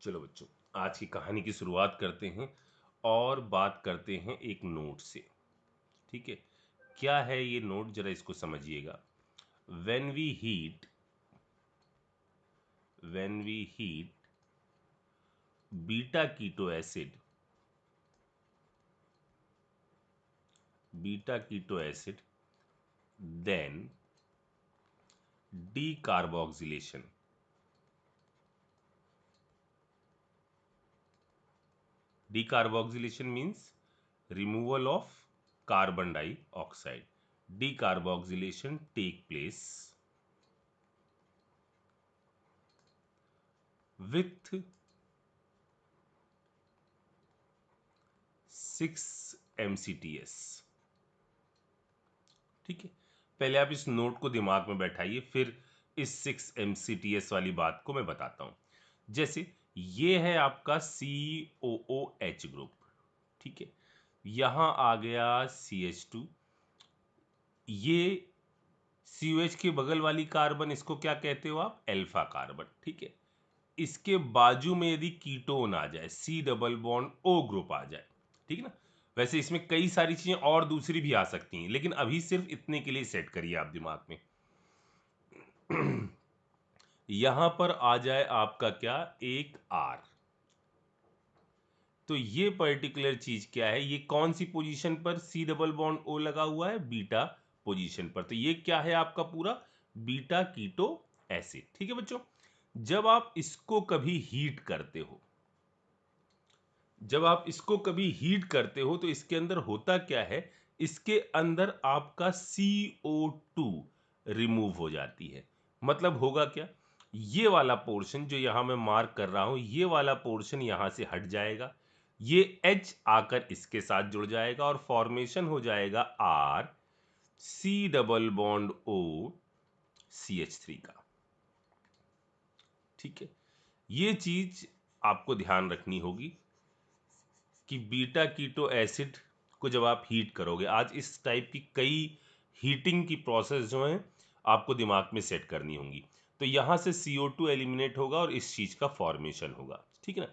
चलो बच्चों, आज की कहानी की शुरुआत करते हैं और बात करते हैं एक नोट से। ठीक है, क्या है ये नोट, जरा इसको समझिएगा। When we heat beta keto acid then decarboxylation. Decarboxylation means removal of carbon dioxide. Decarboxylation take place with 6 MCTS. ठीक है, पहले आप इस नोट को दिमाग में बैठाइए, फिर इस 6 MCTS वाली बात को मैं बताता हूं। जैसे ये है आपका COOH ग्रुप। ठीक है, यहां आ गया CH2। ये COH के बगल वाली कार्बन, इसको क्या कहते हो आप? Alpha carbon. ठीक है, इसके बाजू में यदि कीटोन आ जाए, C double bond O group आ जाए, ठीक है ना। वैसे इसमें कई सारी चीजें और दूसरी भी आ सकती हैं, लेकिन अभी सिर्फ इतने के लिए सेट करिए आप दिमाग में। यहां पर आ जाए आपका क्या? एक R। तो ये पर्टिकुलर चीज क्या है? ये कौन सी पोजीशन पर C डबल बॉन्ड O लगा हुआ है? बीटा पोजीशन पर। तो ये क्या है आपका? पूरा बीटा कीटो एसिड। ठीक है बच्चों, जब आप इसको कभी हीट करते हो तो इसके अंदर होता क्या है? इसके अंदर आपका CO2 रिमूव हो जाती है। मतलब होगा क्या? ये वाला पोर्शन जो यहां मैं मार्क कर रहा हूं, ये वाला पोर्शन यहां से हट जाएगा, ये H आकर इसके साथ जुड़ जाएगा और फॉर्मेशन हो जाएगा R C double bond O CH3 का। ठीक है, ये चीज आपको ध्यान रखनी होगी कि बीटा कीटो एसिड को जब आप हीट करोगे, आज इस टाइप की कई हीटिंग की प्रोसेस जो है आपको दिमाग में सेट करनी होंगी। तो यहां से CO2 एलिमिनेट होगा और इस चीज का फॉर्मेशन होगा। ठीक है ना।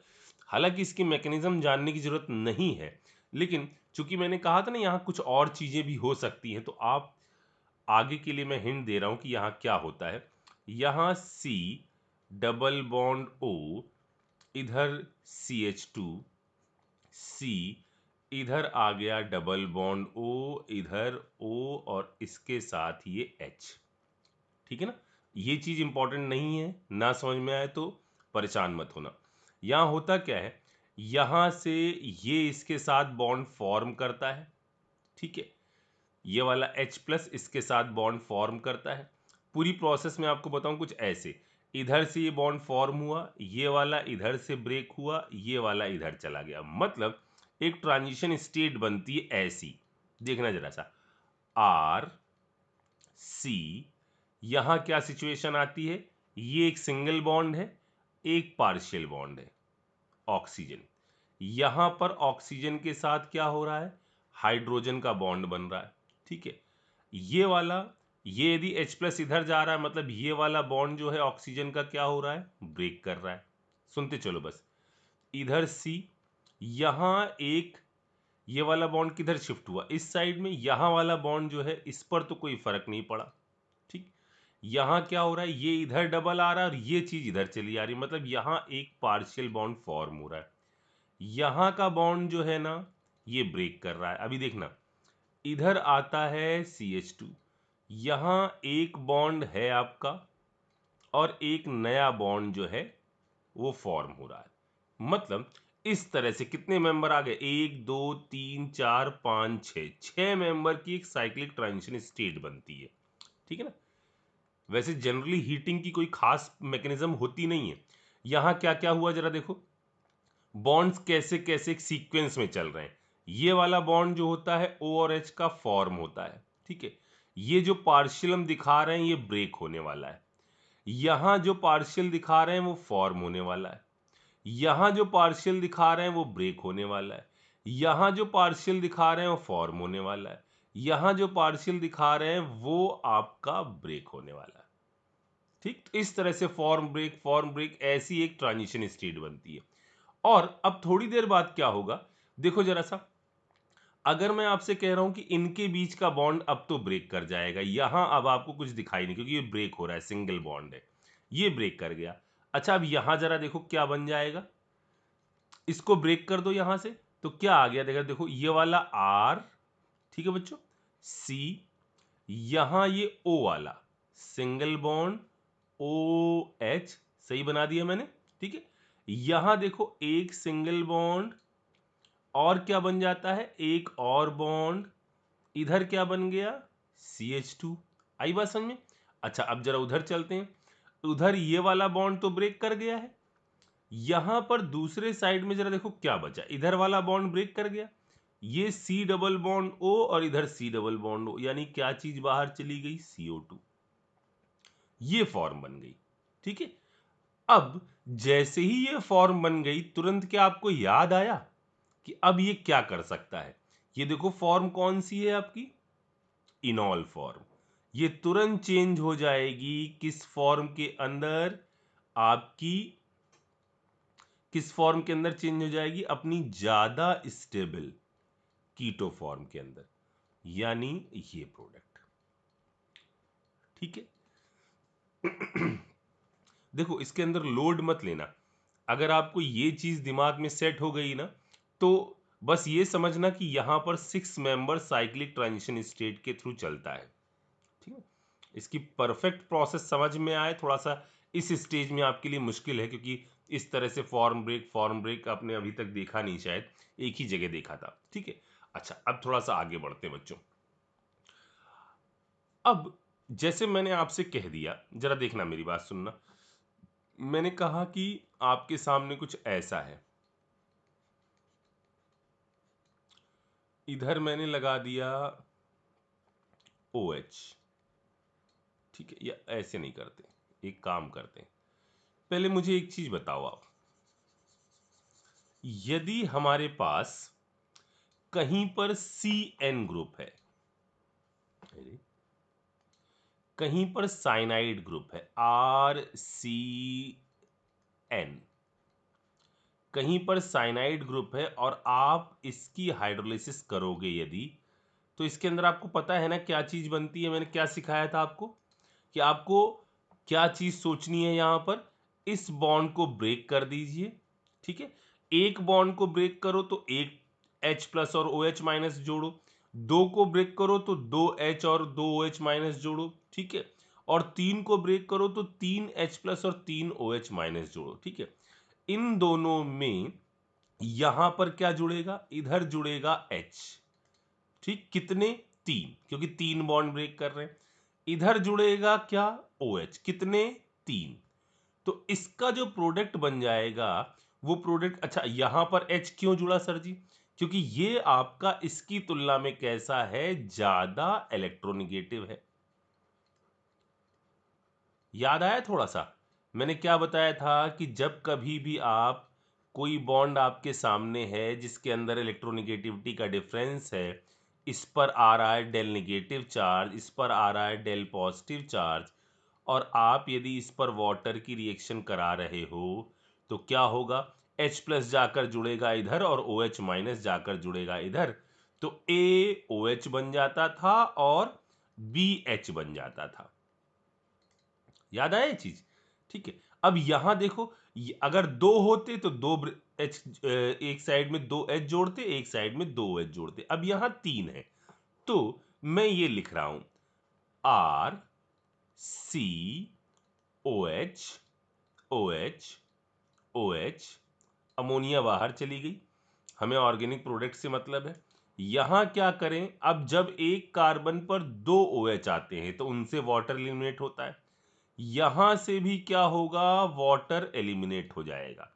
हालांकि इसकी मैकेनिज्म जानने की जरूरत नहीं है, लेकिन चूंकि मैंने कहा था ना यहाँ कुछ और चीजें भी हो सकती हैं, तो आप आगे के लिए मैं हिंट दे रहा हूं कि यहाँ क्या होता है। यहाँ C डबल बॉन्ड O, इधर CH2 C, इधर आ गया डबल बॉन्ड O, इधर O और इसके साथ ये H। ठीक है ना। ये चीज इंपॉर्टेंट नहीं है, ना समझ में आए तो परेशान मत होना। यहां होता क्या है, यहां से ये इसके साथ बॉन्ड फॉर्म करता है। ठीक है, ये वाला H प्लस इसके साथ बॉन्ड फॉर्म करता है। पूरी प्रोसेस में आपको बताऊं कुछ ऐसे, इधर से ये बॉन्ड फॉर्म हुआ, ये वाला इधर से ब्रेक हुआ, ये वाला इधर चला गया। मतलब एक ट्रांजिशन स्टेट बनती है ऐसी। देखना जरा सा, R C, यहां क्या सिचुएशन आती है? ये एक सिंगल बॉन्ड है, एक पार्शियल बॉन्ड है, ऑक्सीजन। यहां पर ऑक्सीजन के साथ क्या हो रहा है? हाइड्रोजन का बॉन्ड बन रहा है। ठीक है, ये वाला, ये यदि H प्लस इधर जा रहा है, मतलब ये वाला बॉन्ड जो है ऑक्सीजन का क्या हो रहा है? ब्रेक कर रहा है। सुनते चलो बस, इधर C, यहां एक, ये वाला बॉन्ड किधर शिफ्ट हुआ? इस साइड में। यहां वाला बॉन्ड जो है इस पर तो कोई फर्क नहीं पड़ा। ठीक, यहां क्या हो रहा है? ये इधर डबल आ रहा है और ये चीज इधर चली आ रही है, मतलब यहां एक पार्शियल बॉन्ड फॉर्म हो रहा है। यहां का बॉन्ड जो है ना, ये ब्रेक कर रहा है। अभी देखना, इधर आता है CH2, यहां एक बॉन्ड है आपका और एक नया बॉन्ड जो है वो फॉर्म हो रहा है। मतलब इस तरह से कितने मेंबर आ गए? 1 2 3 4 5 6, 6 मेंबर की एक साइक्लिक ट्रांजिशन स्टेट बनती है। ठीक है ना। वैसे जनरली हीटिंग की कोई खास मैकेनिज्म होती नहीं है। यहां क्या क्या हुआ जरा देखो, बॉन्ड्स कैसे कैसे एक सीक्वेंस में चल रहे हैं। ये वाला बॉन्ड जो होता है O और H का फॉर्म होता है। ठीक है, ये जो पार्शियल हम दिखा रहे हैं ये ब्रेक होने वाला है। यहां जो पार्शियल दिखा रहे हैं वो फॉर्म होने वाला है। यहां जो पार्शियल दिखा रहे हैं वो ब्रेक होने वाला है। यहां जो पार्शियल दिखा रहे हैं वो फॉर्म होने वाला है। यहां जो पार्शियल दिखा रहे हैं वो आपका ब्रेक होने वाला है। ठीक, तो इस तरह से फॉर्म ब्रेक ऐसी एक ट्रांजिशन स्टेट बनती है। और अब थोड़ी देर बाद क्या होगा, देखो जरा सा, अगर मैं आपसे कह रहा हूं कि इनके बीच का बॉन्ड अब तो ब्रेक कर जाएगा, यहां अब आपको कुछ दिखाई नहीं क्योंकि ये ब्रेक हो रहा है, सिंगल बॉन्ड है, ये ब्रेक कर गया। अच्छा, अब यहां जरा देखो क्या बन जाएगा, इसको ब्रेक कर दो यहां से, तो क्या आ गया, देखो ये वाला आर, ठीक है बच्चों, सी, यहां ये ओ वाला सिंगल बॉन्ड ओ एच, सही बना दिया मैंने, ठीक है। यहां देखो एक सिंगल बॉन्ड, और क्या बन जाता है, एक और बॉन्ड, इधर क्या बन गया, CH2। आई बात समझ में। अच्छा, अब जरा उधर चलते हैं, उधर ये वाला बॉन्ड तो ब्रेक कर गया है, यहां पर दूसरे साइड में जरा देखो क्या बचा, इधर वाला बॉन्ड ब्रेक कर गया, ये C डबल बॉन्ड O और इधर C डबल बॉन्ड O, यानी क्या चीज बाहर चली गई, CO2, ये फॉर्म बन गई, ठीक है। अब जैसे ही ये फॉर्म बन गई, तुरंत क्या आपको याद आया कि अब ये क्या कर सकता है, ये देखो फॉर्म कौन सी है आपकी, इनॉल फॉर्म, ये तुरंत चेंज हो जाएगी किस फॉर्म के अंदर, आपकी किस फॉर्म के अंदर चेंज हो जाएगी, अपनी ज्यादा स्टेबल कीटो फॉर्म के अंदर, यानी ये प्रोडक्ट, ठीक है। देखो इसके अंदर लोड मत लेना, अगर आपको ये चीज दिमाग में सेट हो गई ना, तो बस ये समझना कि यहां पर 6 मेंबर साइक्लिक ट्रांजिशन स्टेट के थ्रू चलता है, ठीक है। इसकी परफेक्ट प्रोसेस समझ में आए, थोड़ा सा इस स्टेज में आपके लिए मुश्किल है क्योंकि इस तरह से फॉर्म ब्रेक आपने अभी तक देखा नहीं, शायद एक ही जगह देखा था, ठीक है। अच्छा, अब थोड़ा सा आगे बढ़ते हैं बच्चों। अब जैसे मैंने आपसे कह दिया, जरा देखना मेरी बात सुनना, मैंने कहा कि आपके सामने कुछ ऐसा है, इधर मैंने लगा दिया OH, ठीक है, या ऐसे नहीं करते, एक काम करते हैं, पहले मुझे एक चीज बताओ आप, यदि हमारे पास कहीं पर CN ग्रुप है, कहीं पर साइनाइड ग्रुप है RCN, कहीं पर साइनाइड ग्रुप है, और आप इसकी हाइड्रोलिसिस करोगे यदि, तो इसके अंदर आपको पता है ना क्या चीज बनती है, मैंने क्या सिखाया था आपको, कि आपको क्या चीज सोचनी है यहां पर, इस बॉन्ड को ब्रेक कर दीजिए, ठीक है। एक बॉन्ड को ब्रेक करो तो एक H प्लस और OH माइनस जोड़ो, दो को ब्रेक करो तो दो H और दो OH माइनस जोड़ो, ठीक है। और तीन को ब्रेक करो तो तीन H प्लस और तीन OH माइनस जोड़ो, ठीक है। इन दोनों में यहां पर क्या जुड़ेगा, इधर जुड़ेगा H, ठीक, कितने, तीन, क्योंकि तीन बॉन्ड ब्रेक कर रहे हैं, इधर जुड़ेगा क्या, OH, कितने, तीन। तो इसका जो प्रोडक्ट बन जाएगा वो प्रोडक्ट, अच्छा यहां पर H क्यों जुड़ा सर जी, क्योंकि ये आपका इसकी तुलना में कैसा है, ज्यादा इलेक्ट्रोनिगेटिव है। याद आया थोड़ा सा, मैंने क्या बताया था कि जब कभी भी आप, कोई बॉन्ड आपके सामने है जिसके अंदर इलेक्ट्रोनिगेटिविटी का डिफरेंस है, इस पर आ रहा है डेल नेगेटिव चार्ज, इस पर आ रहा है डेल पॉजिटिव चार्ज, और आप यदि इस पर वाटर की रिएक्शन करा रहे हो, तो क्या होगा, H प्लस जाकर जुड़ेगा इधर और OH माइनस जाकर जुड़ेगा इधर, तो AOH बन जाता था और BH बन जाता था। याद आया ये चीज, ठीक है। अब यहां देखो, अगर दो होते तो दो एच, एक साइड में दो एच जोड़ते, एक साइड में दो एच जोड़ते, अब यहां तीन है, तो मैं ये लिख रहा हूं RCOH OH, अमोनिया बाहर चली गई, हमें ऑर्गेनिक प्रोडक्ट से मतलब है। यहां क्या करें, अब जब एक कार्बन पर दो OH आते हैं तो उनसे वाटर एलिमिनेट होता है, यहां से भी क्या होगा, वाटर एलिमिनेट हो जाएगा,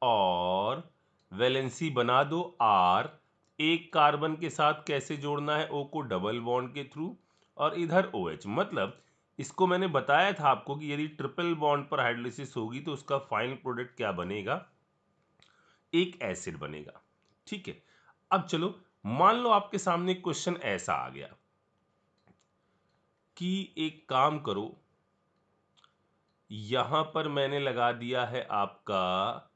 और वैलेंसी बना दो R, एक कार्बन के साथ कैसे जोड़ना है O को, डबल बॉन्ड के थ्रू, और इधर OH, मतलब इसको मैंने बताया था आपको कि यदि ट्रिपल बॉन्ड पर हाइड्रोलिसिस होगी तो उसका फाइनल प्रोडक्ट क्या बनेगा, एक एसिड बनेगा, ठीक है। अब चलो, मान लो आपके सामने क्वेश्चन ऐसा आ गया कि एक काम करो, यहां पर मैंने लगा दिया है आपका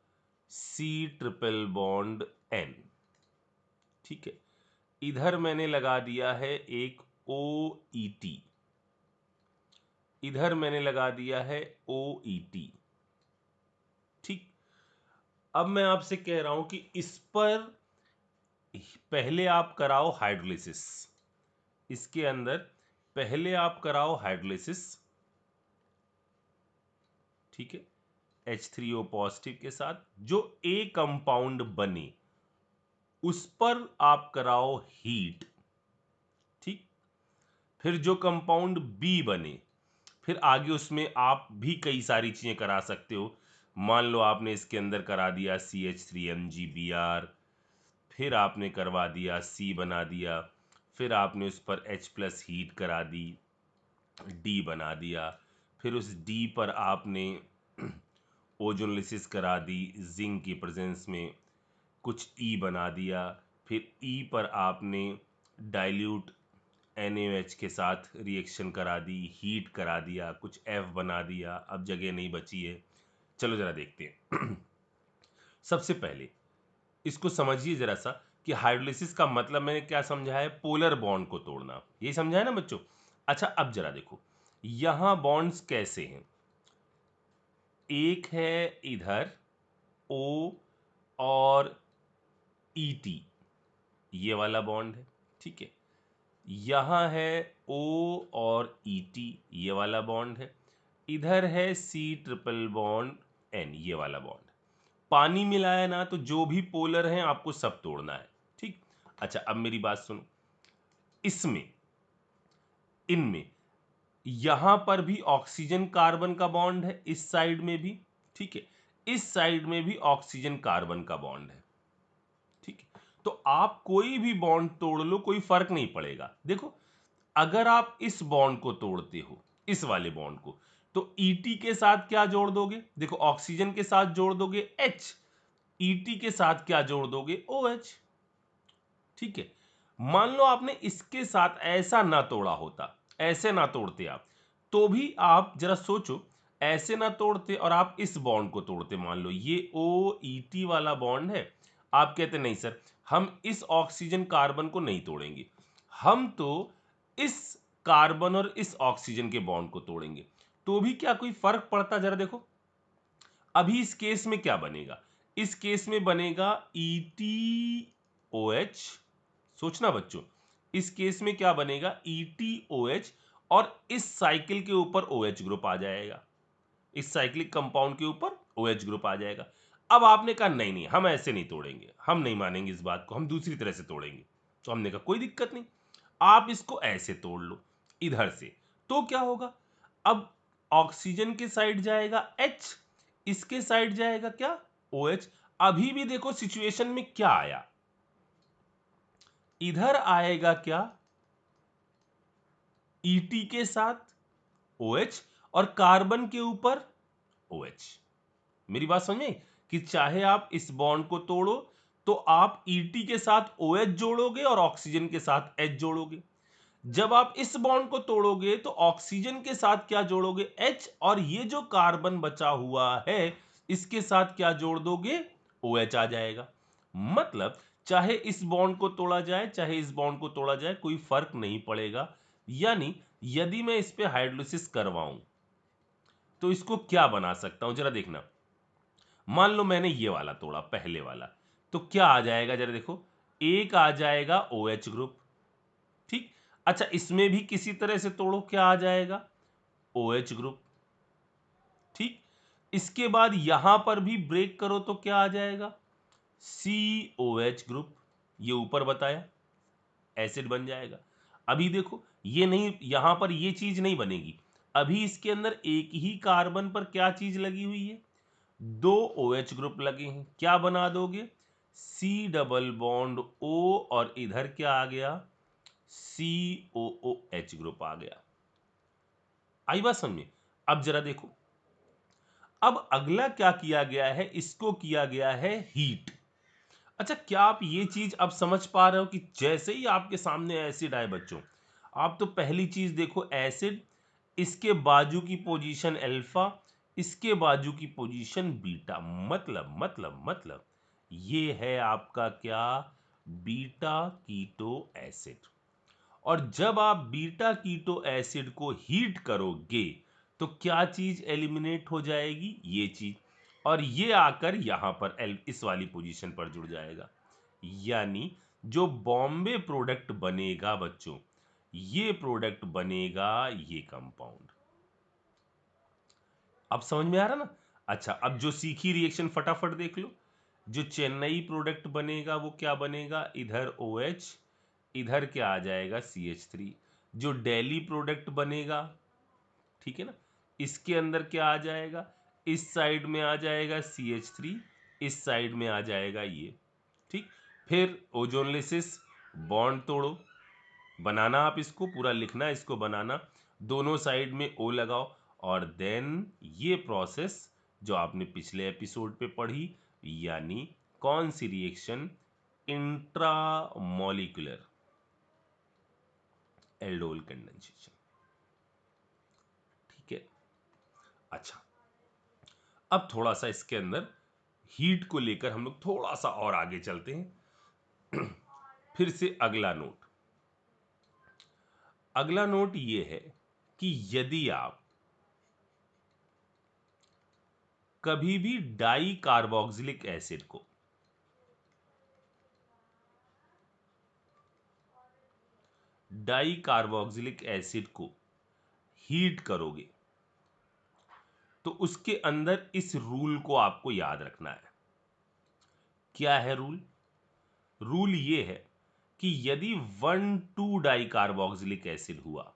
C ट्रिपल बॉन्ड N, ठीक है। इधर मैंने लगा दिया है एक OET, इधर मैंने लगा दिया है OET, ठीक। अब मैं आपसे कह रहा हूं कि इस पर पहले आप कराओ हाइड्रोलिसिस, इसके अंदर पहले आप कराओ हाइड्रोलिसिस, ठीक है, H3O पॉजिटिव के साथ जो A कंपाउंड बने उस पर आप कराओ हीट, ठीक। फिर जो कंपाउंड B बने, फिर आगे उसमें आप भी कई सारी चीजें करा सकते हो। मान लो आपने इसके अंदर करा दिया CH3MgBr, फिर आपने करवा दिया C बना दिया, फिर आपने उस पर H+ हीट करा दी, D बना दिया, फिर उस D पर आपने ओजोनलिसिस करा दी जिंक की प्रेजेंस में, कुछ E बना दिया, फिर E पर आपने डाइल्यूट NaOH के साथ रिएक्शन करा दी, हीट करा दिया, कुछ F बना दिया, अब जगह नहीं बची है। चलो जरा देखते हैं। सबसे पहले इसको समझिए जरा सा कि हाइड्रोलिसिस का मतलब मैंने क्या समझा है, पोलर बॉन्ड को तोड़ना, यही समझा है ना बच्चों। अच्छा अब जरा देखो यहां बॉन्ड्स कैसे हैं, एक है इधर O और ET, ये वाला बॉन्ड है, ठीक है। यहां है O और ET, ये वाला बॉन्ड है। इधर है C ट्रिपल बॉन्ड N, ये वाला बॉन्ड। पानी मिलाया ना तो जो भी पोलर हैं आपको सब तोड़ना है, ठीक। अच्छा अब मेरी बात सुनो, इसमें इनमें यहां पर भी ऑक्सीजन कार्बन का बॉन्ड है, इस साइड में भी, ठीक है, इस साइड में भी ऑक्सीजन कार्बन का बॉन्ड है, ठीक है। तो आप कोई भी बॉन्ड तोड़ लो कोई फर्क नहीं पड़ेगा। देखो अगर आप इस बॉन्ड को तोड़ते हो, इस वाले बॉन्ड को, तो ET के साथ क्या जोड़ दोगे, देखो ऑक्सीजन के साथ जोड़ दोगे H, ET के साथ क्या जोड़ दोगे OH, ठीक है। मान लो आपने इसके साथ ऐसा ना तोड़ा होता, ऐसे ना तोड़ते आप, तो भी आप जरा सोचो, ऐसे ना तोड़ते और आप इस बॉन्ड को तोड़ते, मान लो ये OET वाला बॉन्ड है, आप कहते नहीं सर हम इस ऑक्सीजन कार्बन को नहीं तोड़ेंगे, हम तो इस कार्बन और इस ऑक्सीजन के बॉन्ड को तोड़ेंगे, तो भी क्या कोई फर्क पड़ता, जरा देखो। अभी इस केस में क्या बनेगा, इस केस में बनेगा ETOH, सोचना बच्चों, इस केस में क्या बनेगा ETOH, और इस साइकिल के ऊपर OH ग्रुप आ जाएगा, इस साइक्लिक कंपाउंड के ऊपर OH ग्रुप आ जाएगा। अब आपने कहा नहीं नहीं हम ऐसे नहीं तोड़ेंगे, हम नहीं मानेंगे इस बात को, हम दूसरी तरह से तोड़ेंगे। तो हमने कहा कोई दिक्कत नहीं, आप इसको ऐसे तोड़ लो इधर से, तो क्या होगा, अब ऑक्सीजन के साइड जाएगा H, इसके साइड जाएगा क्या OH। अभी भी देखो सिचुएशन में क्या आया, इधर आएगा क्या ET के साथ OH और कार्बन के ऊपर OH। मेरी बात समझ में कि चाहे आप इस बॉन्ड को तोड़ो तो आप ET के साथ OH जोड़ोगे और ऑक्सीजन के साथ H जोड़ोगे, जब आप इस बॉन्ड को तोड़ोगे तो ऑक्सीजन के साथ क्या जोड़ोगे H, और ये जो कार्बन बचा हुआ है इसके साथ क्या जोड़ दोगे OH आ जाएगा। मतलब चाहे इस बॉन्ड को तोड़ा जाए चाहे इस बॉन्ड को तोड़ा जाए कोई फर्क नहीं पड़ेगा। यानी यदि मैं इस पे हाइड्रोलिसिस करवाऊं तो इसको क्या बना सकता हूं, जरा देखना। मान लो मैंने ये वाला तोड़ा पहले वाला, तो क्या आ जाएगा जरा देखो, एक आ जाएगा OH ग्रुप, ठीक। अच्छा इसमें भी किसी तरह से तोड़ो, क्या आ जाएगा OH ग्रुप, ठीक। इसके बाद यहां पर भी ब्रेक करो तो क्या आ जाएगा COH ग्रुप, ये ऊपर बताया एसिड बन जाएगा। अभी देखो ये नहीं, यहां पर ये चीज नहीं बनेगी, अभी इसके अंदर एक ही कार्बन पर क्या चीज लगी हुई है, दो OH ग्रुप लगे हैं, क्या बना दोगे C डबल बॉन्ड O, और इधर क्या आ गया COOH ग्रुप आ गया। आई बात समझ में। अब जरा देखो, अब अगला क्या किया गया है, इसको किया गया है हीट। अच्छा क्या आप ये चीज अब समझ पा रहे हो कि जैसे ही आपके सामने एसिड आए बच्चों, आप तो पहली चीज देखो एसिड, इसके बाजू की पोजीशन अल्फा, इसके बाजू की पोजीशन बीटा, मतलब ये है आपका क्या, बीटा कीटो एसिड। और जब आप बीटा कीटो एसिड को हीट करोगे तो क्या चीज एलिमिनेट हो जाएगी, ये चीज, और ये आकर यहां पर इस वाली पोजीशन पर जुड़ जाएगा। यानी जो बॉम्बे प्रोडक्ट बनेगा बच्चों, ये प्रोडक्ट बनेगा ये कंपाउंड। अब समझ में आ रहा ना। अच्छा, अब जो सीखी रिएक्शन फटाफट देख लो। जो चेन्नई प्रोडक्ट बनेगा वो क्या बनेगा, इधर OH, इधर क्या आ जाएगा CH3। जो दिल्ली प्रोडक्ट बनेगा, ठीक है ना, इसके अंदर क्या आ जाएगा, इस साइड में आ जाएगा CH3, इस साइड में आ जाएगा ये, ठीक। फिर ओजोनलिसिस, बॉन्ड तोड़ो, बनाना, आप इसको पूरा लिखना, इसको बनाना, दोनों साइड में O लगाओ, और देन ये प्रोसेस जो आपने पिछले एपिसोड पे पढ़ी, यानी कौन सी रिएक्शन, इंट्रामॉलिक्यूलर एल्डोल कंडेंसेशन, ठीक है। अच्छा, अब थोड़ा सा इसके अंदर हीट को लेकर हम लोग थोड़ा सा और आगे चलते हैं। फिर से अगला नोट ये है कि यदि आप कभी भी डाई कार्बोक्सिलिक एसिड को हीट करोगे तो उसके अंदर इस रूल को आपको याद रखना है। क्या है रूल, रूल ये है कि यदि 1,2 डाई कार्बोक्सिलिक एसिड हुआ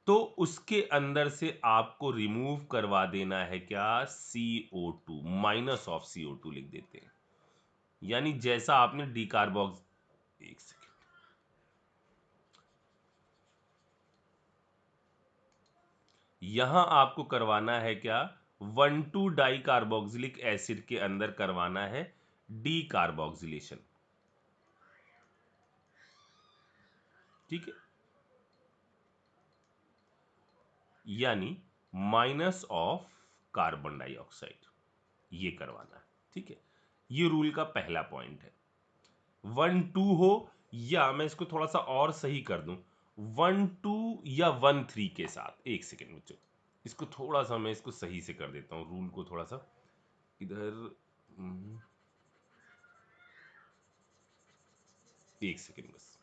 तो उसके अंदर से आपको रिमूव करवा देना है क्या, CO2, माइनस ऑफ CO2 लिख देते हैं। यानी जैसा आपने डीकार्बोक्स, एक सेकेंड, यहां आपको करवाना है क्या, 1,2 डाई कार्बोक्सिलिक एसिड के अंदर करवाना है डीकार्बोक्सिलेशन, ठीक है। यानी माइनस ऑफ कार्बन डाइऑक्साइड, ये करवाना है, ठीक है। ये रूल का पहला पॉइंट है। 1,2 हो, या मैं इसको थोड़ा सा और सही कर दूं, 1,2 या 1,3 के साथ, एक सेकेंड बच्चों, इसको थोड़ा सा मैं इसको सही से कर देता हूं, रूल को थोड़ा सा इधर, एक सेकेंड बस।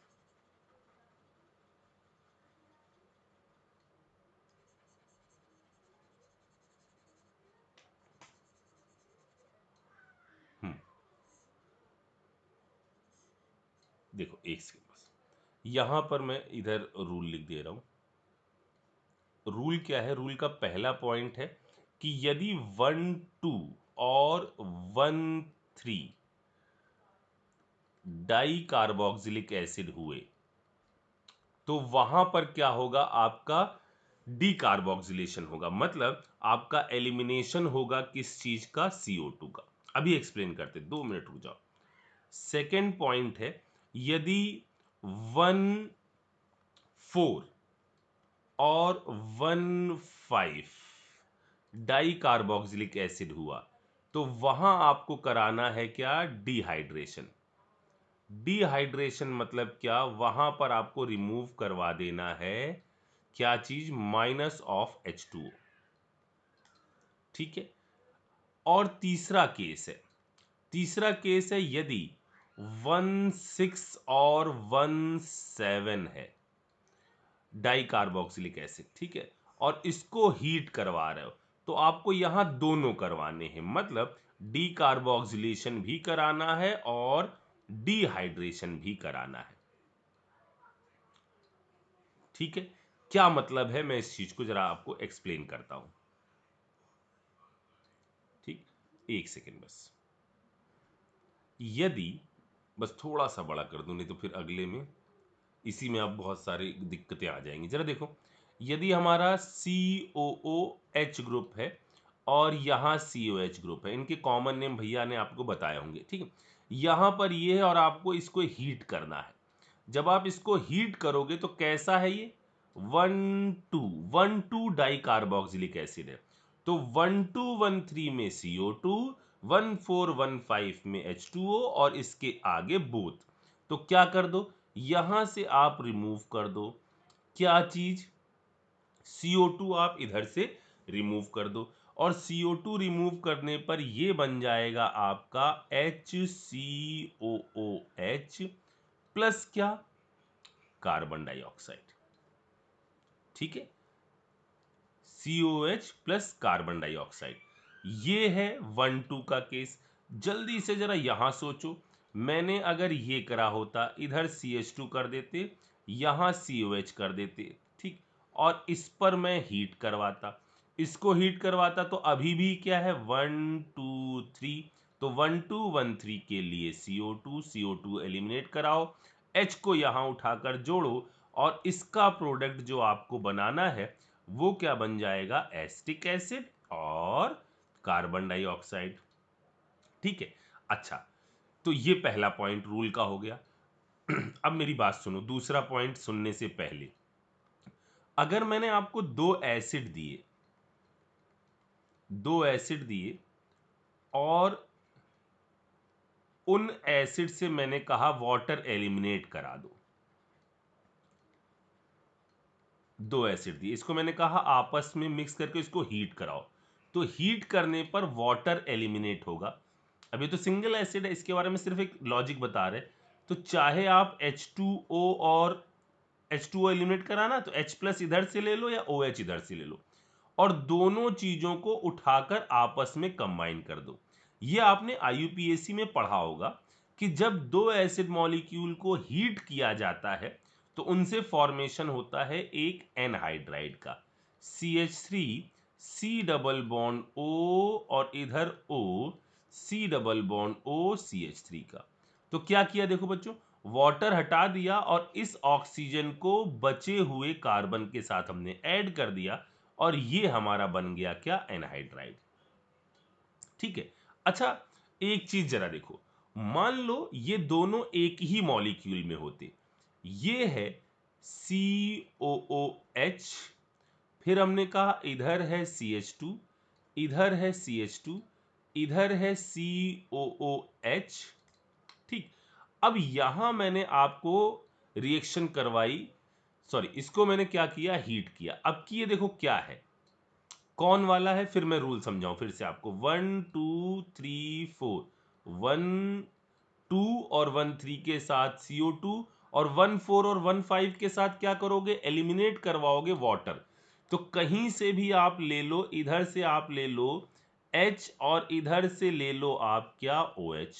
हम्म, देखो एक सेकेंड बस, यहां पर मैं इधर रूल लिख दे रहा हूं। रूल क्या है, रूल का पहला पॉइंट है कि यदि 1,2 और 1,3 डाई कार्बोक्सिलिक एसिड हुए तो वहां पर क्या होगा, आपका डीकार्बोक्सिलेशन होगा, मतलब आपका एलिमिनेशन होगा किस चीज का, CO2 का। अभी एक्सप्लेन करते, 2 मिनट रुक जाओ। सेकेंड पॉइंट है, यदि 1,4 और 1,5 डाई कार्बोक्सिलिक एसिड हुआ तो वहां आपको कराना है क्या, डिहाइड्रेशन। डिहाइड्रेशन मतलब क्या, वहां पर आपको रिमूव करवा देना है क्या चीज, माइनस ऑफ H2O, ठीक है। और तीसरा केस है यदि 1,6 और 1,7 है डाई कार्बोक्सिलिक एसिड, ठीक है, और इसको हीट करवा रहे हो तो आपको यहां दोनों करवाने हैं, मतलब डीकार्बोक्सिलेशन भी कराना है और डिहाइड्रेशन भी कराना है, ठीक है। क्या मतलब है, मैं इस चीज को जरा आपको एक्सप्लेन करता हूं, ठीक, एक सेकेंड बस। यदि, बस थोड़ा सा बड़ा कर दूं, नहीं तो फिर अगले में इसी में अब बहुत सारी दिक्कतें आ जाएंगी। जरा देखो, यदि हमारा COOH ग्रुप है और यहाँ COH ग्रुप है, इनके कॉमन नेम भैया ने आपको बताए होंगे, ठीक है। यहां पर ये है और आपको इसको हीट करना है। जब आप इसको हीट करोगे तो कैसा है ये, 1,2 डाई कार्बोक्सिलिक एसिड है, तो 1,2 1,3 में CO2, 1,4 1,5 में H2O और इसके आगे बोथ। तो क्या कर दो, यहां से आप रिमूव कर दो क्या चीज, CO2 आप इधर से रिमूव कर दो, और CO2 रिमूव करने पर ये बन जाएगा आपका HCOOH प्लस क्या, कार्बन डाइऑक्साइड। ठीक है, COH प्लस कार्बन डाइऑक्साइड। ये है 1,2 का केस। जल्दी से जरा यहां सोचो, मैंने अगर ये करा होता, इधर CH2 कर देते, यहां COH कर देते, ठीक, और इस पर मैं हीट करवाता, इसको हीट करवाता, तो अभी भी क्या है 1 2 3, तो 1,2 1,3 के लिए CO2 एलिमिनेट कराओ, H को यहां उठाकर जोड़ो, और इसका प्रोडक्ट जो आपको बनाना है वो क्या बन जाएगा, एसिटिक एसिड और कार्बन डाइऑक्साइड। ठीक है, अच्छा, तो ये पहला पॉइंट रूल का हो गया। अब मेरी बात सुनो, दूसरा पॉइंट सुनने से पहले, अगर मैंने आपको दो एसिड दिए और उन एसिड से मैंने कहा वाटर एलिमिनेट करा दो, दो एसिड दिए, इसको मैंने कहा आपस में मिक्स करके इसको हीट कराओ, तो हीट करने पर वाटर एलिमिनेट होगा। अब ये तो सिंगल एसिड है, इसके बारे में सिर्फ एक लॉजिक बता रहे, तो चाहे आप H2O और H2O एलिमिनेट कराना, तो H प्लस इधर से ले लो या OH इधर से ले लो, और दोनों चीजों को उठाकर आपस में कंबाइन कर दो। ये आपने IUPAC में पढ़ा होगा कि जब दो एसिड मॉलिक्यूल को हीट किया जाता है तो उनसे फॉर्मेशन होता है एक एनहाइड्राइड का, CH3 C double bond O और इधर O C double bond O CH3 का। तो क्या किया देखो बच्चों, वाटर हटा दिया और इस ऑक्सीजन को बचे हुए कार्बन के साथ हमने ऐड कर दिया, और ये हमारा बन गया क्या, एनहाइड्राइड। ठीक है, अच्छा, एक चीज जरा देखो, मान लो ये दोनों एक ही मॉलिक्यूल में होते, ये है COOH, फिर हमने कहा इधर है CH2, इधर है CH2, इधर है COOH। ठीक, अब यहां मैंने आपको रिएक्शन करवाई, सॉरी, इसको मैंने क्या किया, हीट किया। अब की ये देखो क्या है, कौन वाला है, फिर मैं रूल समझाऊं फिर से आपको, 1 2 3 4, 1 2 और 1 3 के साथ CO2, और 1 4 और 1 5 के साथ क्या करोगे, एलिमिनेट करवाओगे वाटर। तो कहीं से भी आप ले लो, इधर से आप ले लो H और इधर से ले लो आप क्या, OH।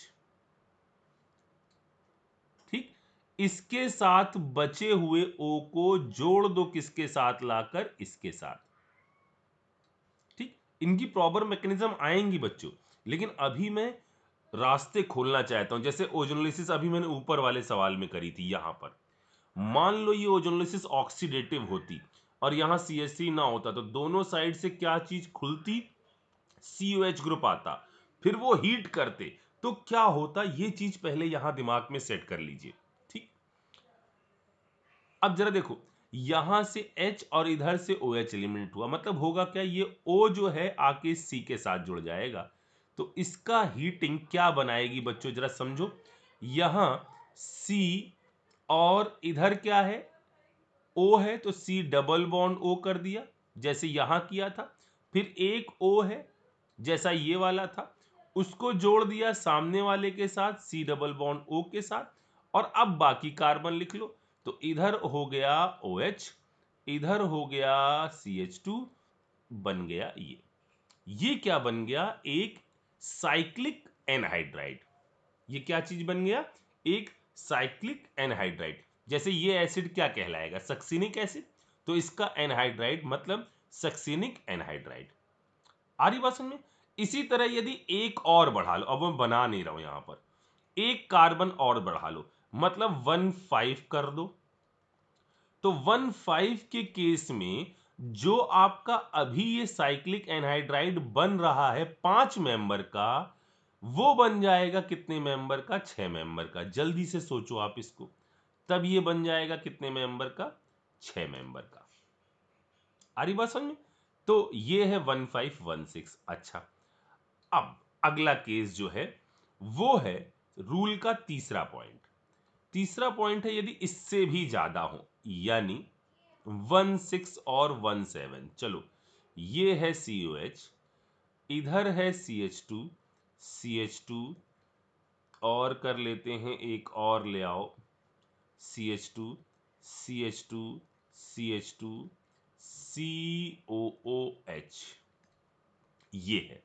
ठीक, इसके साथ बचे हुए O को जोड़ दो, किसके साथ लाकर, इसके साथ। ठीक, इनकी प्रॉपर मैकेनिज्म आएंगी बच्चों, लेकिन अभी मैं रास्ते खोलना चाहता हूं। जैसे ओजोनोलिसिस अभी मैंने ऊपर वाले सवाल में करी थी, यहां पर मान लो ये ओजोनोलिसिस ऑक्सीडेटिव होती और यहां CH3 ना होता, तो दोनों साइड से क्या चीज खुलती, COH ग्रुप आता, फिर वो हीट करते, तो क्या होता, ये चीज पहले यहां दिमाग में सेट कर लीजिए। ठीक, अब जरा देखो, यहां से H और इधर से OH एलिमिनेट हुआ, मतलब होगा क्या, ये O जो है आके C के साथ जुड़ जाएगा, तो इसका हीटिंग क्या बनाएगी बच्चों, जरा समझो, यहां C और इधर क्या है, O है, तो C डबल बॉन्ड O कर दिया जैसे यहां किया था, फिर एक O है जैसा ये वाला था, उसको जोड़ दिया सामने वाले के साथ C डबल बॉन्ड O के साथ, और अब बाकी कार्बन लिख लो, तो इधर हो गया OH, इधर हो गया CH2, बन गया ये क्या बन गया, एक साइक्लिक एनहाइड्राइड। ये क्या चीज बन गया, एक साइक्लिक एनहाइड्राइड। जैसे ये एसिड क्या कहलाएगा, सक्सिनिक एसिड, तो इसका एनहाइड्राइड मतलब सक्सिनिक एनहाइड्राइड। आ रही बात समझ में। इसी तरह यदि एक और बढ़ा लो, अब मैं बना नहीं रहा हूं यहां पर, एक कार्बन और बढ़ा लो, मतलब 1 5 कर दो, तो 1 5 के केस में जो आपका अभी ये साइक्लिक एनहाइड्राइड बन रहा है 5 मेंबर का, वो बन जाएगा कितने मेंबर का, 6 मेंबर का। जल्दी से सोचो आप इसको, तब ये बन जाएगा कितने मेंबर का, 6 मेंबर का। आ रही बात समझ में? तो ये है 1516। अच्छा, अब अगला केस जो है वो है रूल का तीसरा पॉइंट। तीसरा पॉइंट है यदि इससे भी ज्यादा हो, यानी 16 और 17। चलो, ये है COH, इधर है CH2, CH2, और कर लेते हैं एक और ले आओ, CH2, CH2, CH2, COOH, ये है।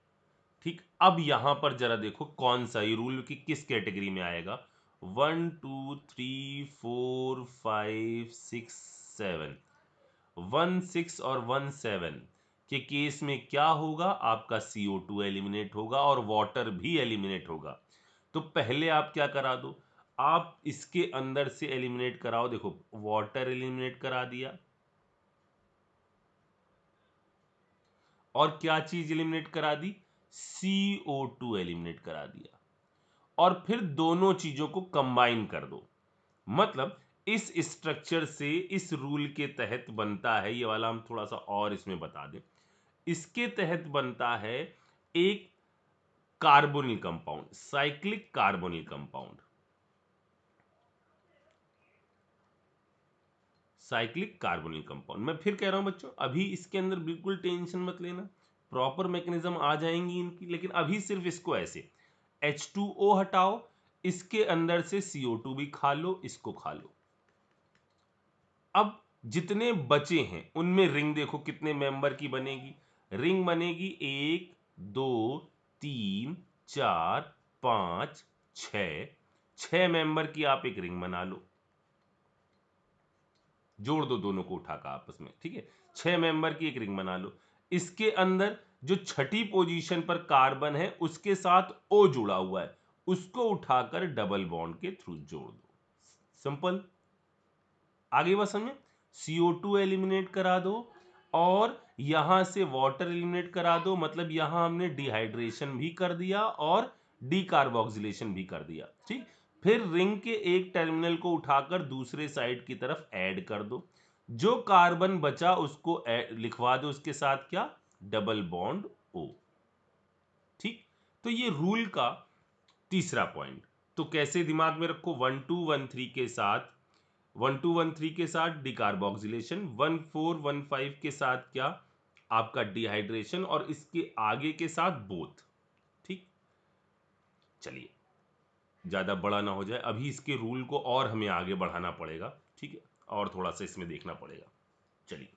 ठीक, अब यहां पर जरा देखो कौन सा ये रूल की किस कैटेगरी में आएगा। 1 2 3 4 5 6 7, 1 6 और 1 7 के केस में क्या होगा, आपका CO2 एलिमिनेट होगा और वाटर भी एलिमिनेट होगा। तो पहले आप क्या करा दो, आप इसके अंदर से एलिमिनेट कराओ। देखो, वाटर एलिमिनेट करा दिया, और क्या चीज एलिमिनेट करा दी, CO2 एलिमिनेट करा दिया, और फिर दोनों चीजों को कंबाइन कर दो। मतलब इस स्ट्रक्चर से इस रूल के तहत बनता है, ये वाला हम थोड़ा सा और इसमें बता दें, इसके तहत बनता है एक carbonyl compound, cyclic carbonyl compound. Cyclic carbonyl compound, मैं फिर कह रहा हूं बच्चों, अभी इसके अंदर बिल्कुल टेंशन मत लेना, प्रॉपर मैकेनिज्म आ जाएंगी इनकी, लेकिन अभी सिर्फ इसको ऐसे H2O हटाओ, इसके अंदर से CO2 भी खा लो, इसको खा लो। अब जितने बचे हैं उनमें रिंग देखो कितने मेंबर की बनेगी। रिंग बनेगी 1 2 3 4 5 6, 6 मेंबर की आप एक रिंग बना लो, जोड़ दो दोनों को उठाकर आपस में, ठीक है। 6 मेंबर की एक रिंग बना लो, इसके अंदर जो छठी पोजीशन पर कार्बन है उसके साथ O जुड़ा हुआ है, उसको उठाकर डबल बॉन्ड के थ्रू जोड़ दो। सिंपल, आगे बात समझे। CO2 एलिमिनेट करा दो और यहां से वाटर एलिमिनेट करा दो, मतलब यहां हमने डिहाइड्रेशन भी कर दिया और डीकार्बोक्सिलेशन भी कर दिया, ठीक। फिर रिंग के एक टर्मिनल को उठाकर दूसरे साइड की तरफ ऐड कर दो, जो कार्बन बचा उसको लिखवा दो उसके साथ क्या, डबल बॉन्ड O। ठीक, तो ये रूल का तीसरा पॉइंट। तो कैसे दिमाग में रखो, 1213 के साथ 1213 के साथ डिकार्बोक्सिलेशन, 1415 के साथ क्या, आपका डिहाइड्रेशन, और इसके आगे के साथ बोथ। ठीक, चलिए ज्यादा बड़ा ना हो जाए, अभी इसके रूल को और हमें आगे बढ़ाना पड़ेगा, ठीक है, और थोड़ा सा इसमें देखना पड़ेगा। चलिए।